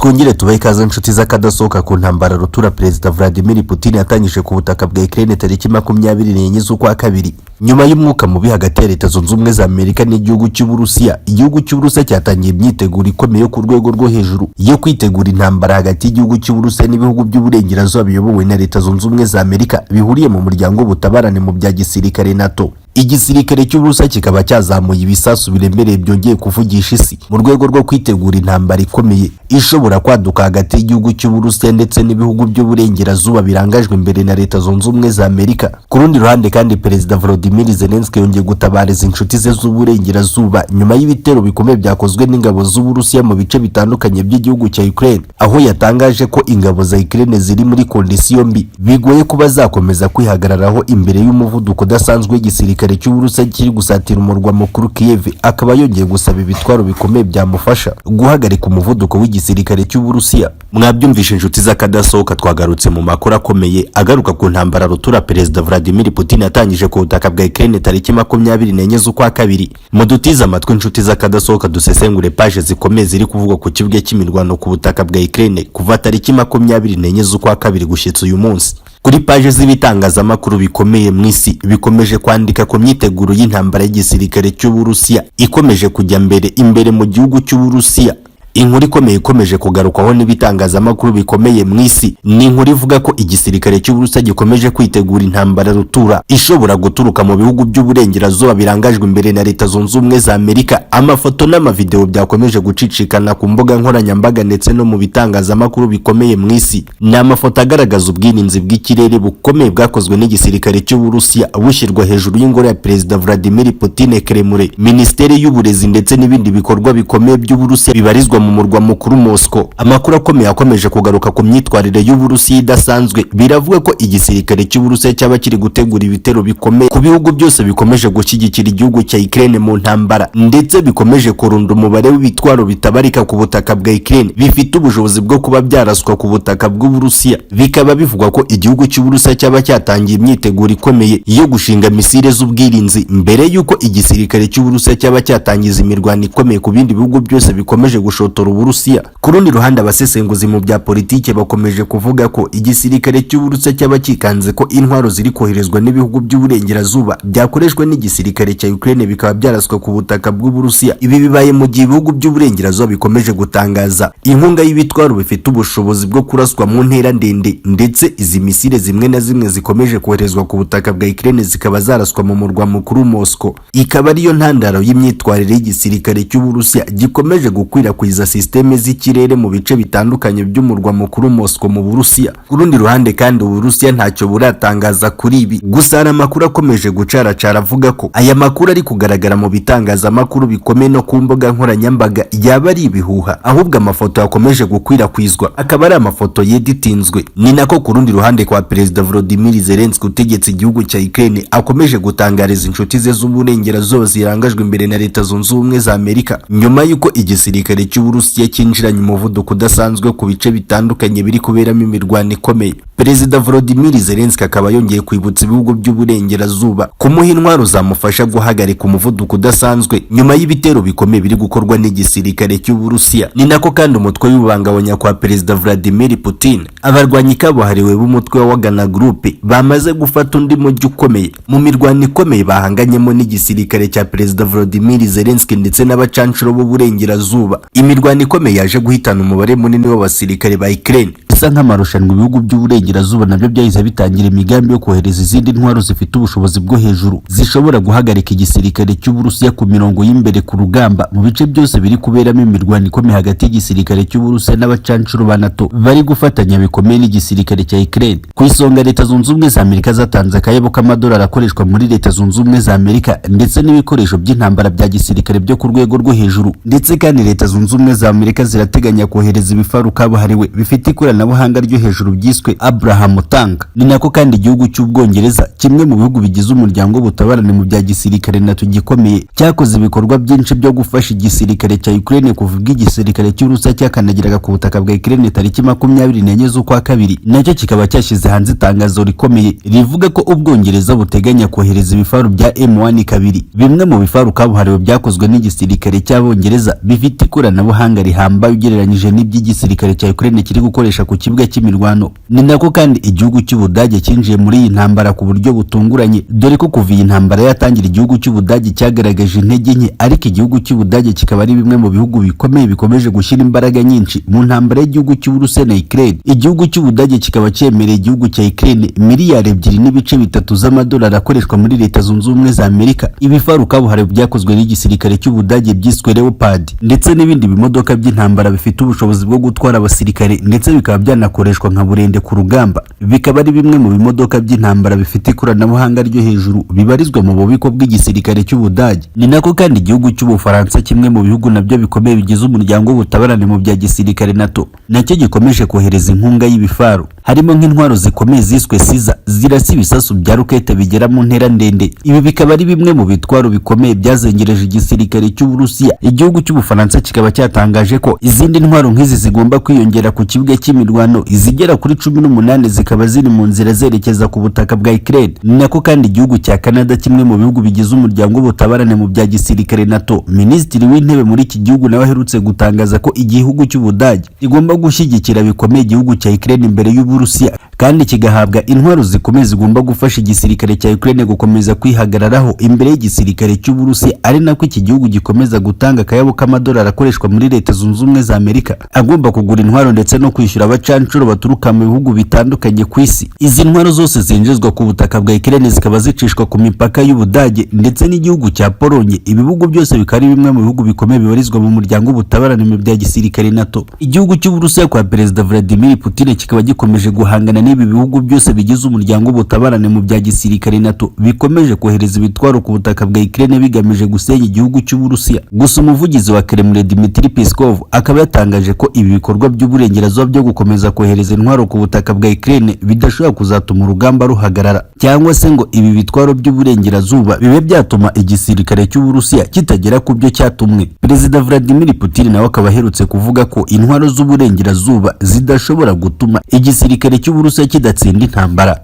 Twongere tubahe ikaze inshuti z'akadasohoka ku ntambara rutura Perezida Vladimir Putin yatangije ku butaka bwa Ukraine tariki 24 z'ukwa kabiri. Nyuma y'umwuka mubi hagati ya Leta Zunze Ubumwe za Amerika n'igihugu cy'Uburusiya, igihugu cy'Uburusiya cyatangiye imyiteguro ikomeye ku rwego rwo hejuru yo kwitegura intambara hagati y'igihugu cy'Uburusiya n'ibihugu by'uburengerazuba biyobowe na Leta Zunze Ubumwe za Amerika bihuriye mu muryango w'ubutabarane mu bya gisirikare NATO. Igisirikare cy'Uburusiya kikaba cyazamuye ibisasu biremereye byongeye kuvugisha isi mu rwego rwo kwitegura intambara ikomeye ishobora kwaduka hagati y'igihugu cy'Uburusiya ndetse n'ibihugu by'uburengerazuba birangajwe imbere na Leta Zunze Ubumwe za Amerika. Ku rundi ruhande kandi Perezida Volodymyr Zelensky yongeye gutabariza inshuti ze z'uburengerazuba nyuma y'ibitero bikomeye byakozwe n'ingabo z'Uburusiya mu bice bitandukanye by'igihugu cya Ukraine, aho yatangaje ko ingabo za Ukraine ziri muri kondisiyo mbi bigoye kuba zakomeza kwihagararaho imbere y'umuvuduko udasanzwe w'igisirikare cy'Uburusiya kiri gusatira umurwa mukuru Kiev. Akaba yongeye gusaba ibitwaro bikomeye byamufasha guhagarika umuvuduko w'igisirikare cy'Uburusiya. Mwabyumvishe inshuti z'akadasohoka, twagarutse mu makuru akomeye agaruka ku ntambara rutura Perezida Vladimir Putin yatangije ku butaka bwa Ukraine tariki 24 z'ukwa kabiri. Mudutize amatwi inshuti z'akadasohoka dusesengure page zikomeye ziri kuvugwa ku kibuga cy'imirwano ku butaka bwa Ukraine kuva tariki 24 z'ukwa kabiri gushyitsa uyu munsi. Kuri page z'ibitangazamakuru bikomeye mu isi bikomeje kwandika ku myiteguro y'intambara y'igisirikare cy'Uburusiya ikomeje kujya imbere mu gihugu cy'Uburusiya. Inkuru ikomeye ikomeje kugarukwaho n'ibitangazamakuru bikomeye mu isi ni inkuru ivuga ko igisirikare cy'Uburusiya gikomeje kwitegura intambara rutura ishobora guturuka mu bihugu by'uburengerazuba birangajwe imbere na Leta Zunze Ubumwe za Amerika. Amafoto n'amavideo byakomeje gucicikana ku mbuga nkoranyambaga ndetse no mu bitangazamakuru bikomeye mu isi. Ni amafoto agaragaza ubwirinzi bw'ikirere bukomeye bwakozwe n'igisirikare cy'Uburusiya bushyirwa hejuru y'ingoro ya Perezida Vladimir Putin Kremlin, Minisiteri y'Uburezi ndetse n'ibindi bikorwa bikomeye by'Uburusiya bibarizwa mu murwa mukuru Moscow. Amakuru akomeye akomeje kugaruka ku myitwarire y'Uburusiya idasanzwe. Biravuga ko igisirikare cy'Uburusiya cyaba kiri gutegura ibitero bikomeye ku bihugu byose bikomeje gushyigikira igihugu cya Ukraine mu ntambara, ndetse bikomeje kurunda umubare w'ibitwaro bitabarika ku butaka bwa Ukraine bifite ubushobozi bwo kuba byaraswa ku butaka bw'Uburusiya. Bikaba bivugwa ko igihugu cy'Uburusiya cyaba cyatangiye imyiteguro ikomeye yo gushinga misile z'ubwirinzi mbere y'uko igisirikare cy'Uburusiya cyaba cyatangiza imirwano ikomeye ku bindi bihugu byose bikomeje gushotora Uburusiya. Ku rundi ruhande abasesenguzi mu bya politike bakomeje kuvuga ko igisirikare cy'Uburusiya cyaba kikanze ko intwaro ziri koherezwa n'ibihugu by'uburengerazuba byakoreshwa n'igisirikare cya Ukraine bikaba byaraswe ku butaka bw'Uburusiya. Ibi bibaye mu gihe ibihugu by'uburengerazuba bikomeje gutangaza inkunga y'ibitwaro bifite ubushobozi bwo kuraswa mu ntera ndende, ndetse izi misile zimwe na zimwe zikomeje koherezwa ku butaka bwa Ukraine zikaba zaraswa mu murwa mukuru Moscow. Ikaba ariyo ntandaro y'imyitwarire y'igisirikare cy'Uburusiya gikomeje gukwirakwiza systeme z'ikirere mu bice bitandukanye by'umurwa mukuru Moscow mu Burusiya. Ku rundi ruhande kandi Uburusiya ntacyo buratangaza kuri ibi, gusa hari amakuru akomeje gucaracara avuga ko aya makuru ari kugaragara mu bitangazamakuru bikomeye no ku mbuga nkoranyambaga yaba ari ibihuha, ahubwo amafoto yakomeje gukwirakwizwa akaba ari amafoto yeditinzwe. Ni nako ku rundi ruhande kwa Perezida Volodymyr Zelensky utegetse igihugu cya Ukraine akomeje gutangariza inshuti ze z'uburengerazuba zirangajwe imbere na Leta Zunze Ubumwe za Amerika nyuma y'uko igisirikare cy'Uburusiya cyinjiranye umuvuduko udasanzwe ku bice bitandukanye biri kuberamo imirwano ikomeye. Perezida Volodymyr Zelensky akaba yongeye kwibutsa ibihugu by'uburengerazuba kumuha intwaro zamufasha guhagarika umuvuduko udasanzwe nyuma y'ibitero bikomeye biri gukorwa n'igisirikare cy'Uburusiya. Ni nako kandi umutwe w'ibangabanya kwa Perezida Vladimir Putin, abarwanyi kabuhariwe b'umutwe wa Wagner Group bamaze gufata undi mujyi ukomeye mu mirwano ikomeye bahanganyemo n'igisirikare cya Perezida Volodymyr Zelensky ndetse n'abacancuro b'uburengerazuba. Imirwano ikomeye yaje guhitana umubare munini w'abasirikare ba Ukraine. Bisa nk'amarushanwa ibihugu by'uburengerazuba nabyo byahise bitangira imigambi yo kohereza izindi ntwaro zifite ubushobozi bwo hejuru zishobora guhagarika igisirikare cy'Uburusiya ku mirongo y'imbere ku rugamba mu bice byose biri kuberamo imirwano ikomeye hagati y'igisirikare cy'Uburusiya n'abacancuro ba NATO bari gufatanya bikomeye n'igisirikare cya Ukraine. Ku isonga Leta Zunze Ubumwe za Amerika zatanze akayabo k'amadolari akoreshwa muri Leta Zunze Ubumwe za Amerika ndetse n'ibikoresho by'intambara bya gisirikare byo ku rwego rwo hejuru, ndetse kandi Leta Zunze Ubumwe za Amerika zirateganya kohereza ibifaru kabuhariwe bifite ikoranabuhanga ikoranabuhanga ryo hejuru byiswe Abraham Tank. Ni nako kandi igihugu cy'Ubwongereza, kimwe mu bihugu bigize umuryango w'ubutabarane mu bya gisirikare NATO gikomeye, cyakoze ibikorwa byinshi byo gufasha igisirikare cya Ukraine kuva igisirikare cy'Urusiya cyakanagiraga ku butaka bwa Ukraine tariki 24 z'ukwa kabiri. Nacyo kikaba cyashyize hanze itangazo rikomeye rivuga ko Ubwongereza buteganya kohereza ibifaru bya M1 kabiri. Bimwe mu bifaru kabuhariwe byakozwe n'igisirikare cy'Abongereza bifite ikoranabuhanga rihambaye ugereranyije n'iby'igisirikare cya Ukraine kiri gukoresha ku kibuga cy'imirwano. Ni nako kandi igihugu cy'Ubudage cyinjiye muri iyi ntambara ku buryo butunguranye, dore ko kuva iyi ntambara yatangira igihugu cy'Ubudage cyagaragaje intege nke, ariko igihugu cy'Ubudage kikaba ari bimwe mu bihugu bikomeye bikomeje gushyira imbaraga nyinshi mu ntambara y'igihugu cy'Uburusiya na Ukraine. Igihugu cy'Ubudage kikaba cyemereye igihugu cya Ukraine miliyari 2.3 z'amadolari akoreshwa muri Leta Zunze Ubumwe za Amerika. Ibifaru kabuhariwe byakozwe n'igisirikare cy'Ubudage byiswe Leopard, ndetse n'ibindi bimodoka by'intambara bifite ubushobozi bwo gutwara abasirikare ndetse bikaba byanakoreshwa nka burende ku rugamba. Bikaba ari bimwe mu bimodoka by'intambara bifite ikoranabuhanga ryo hejuru bibarizwa mu bubiko bw'igisirikare cy'Ubudage. Ni nako kandi igihugu cy'Ubufaransa, kimwe mu bihugu nabyo bikomeye bigize umuryango w'ubutabarane mu bya gisirikare NATO, nacyo gikomeje kohereza inkunga y'ibifaru, harimo nk'intwaro zikomeye ziswe Siza zirasa ibisasu bya rokete bigera mu ntera ndende. Ibi bikaba ari bimwe mu bitwaro bikomeye byazengereje igisirikare cy'Uburusiya. Igihugu cy'Ubufaransa kikaba cyatangaje ko izindi ntwaro nk'izi zigomba kwiyongera ku kibuga cy'imirwano, izigera kuri 18 zikaba ziri mu nzira zerekeza ku butaka bwa Ukraine. Ni nako kandi igihugu cya Canada, kimwe mu bihugu bigize umuryango w'ubutabarane mu bya gisirikare NATO, minisitiri w'intebe muri iki gihugu nawe aherutse gutangaza ko igihugu cy'Ubudage kigomba gushyigikira bikomeye igihugu cya Ukraine imbere y'Uburusiya, kandi kigahabwa intwaro zikomeye zigomba gufasha igisirikare cya Ukraine gukomeza kwihagararaho imbere y'igisirikare cy'Uburusiya. Ari nako iki gihugu gikomeza gutanga akayabo k'amadolari akoreshwa muri Leta Zunze Ubumwe za Amerika, agomba kugura intwaro ndetse no kwishyura abacancuro baturuka mu bihugu bitandukanye ku isi. Izi ntwaro zose zinjizwa ku butaka bwa Ukraine zikaba zicishwa ku mipaka y'Ubudage ndetse n'igihugu cya Polonye. Ibihugu byose bikaba ari bimwe mu bihugu bikomeye bibarizwa mu muryango w'ubutabarane mu bya gisirikare NATO. Igihugu cy'Uburusiya kwa Perezida Vladimir Putin kikaba gikomeje guhangana n'ibi bihugu byose bigize umuryango w'ubutabarane mu bya gisirikare NATO bikomeje kohereza ibitwaro ku butaka bwa Ukraine bigamije gusenya igihugu cy'Uburusiya. Gusa umuvugizi wa Kremlin Dmitry Peskov akaba yatangaje ko ibi bikorwa by'uburengerazuba byo gukomeza kohereza intwaro ku butaka bwa Ukraine bidashobora kuzatuma urugamba ruhagarara, cyangwa se ngo ibi bitwaro by'uburengerazuba bibe byatuma igisirikare cy'Uburusiya kitagera ku byo cyatumwe. Perezida Vladimir Putin nawe akaba aherutse kuvuga ko intwaro z'uburengerazuba zidashobora gutuma igisirikare cy'Uburusiya kidatsinda intambara.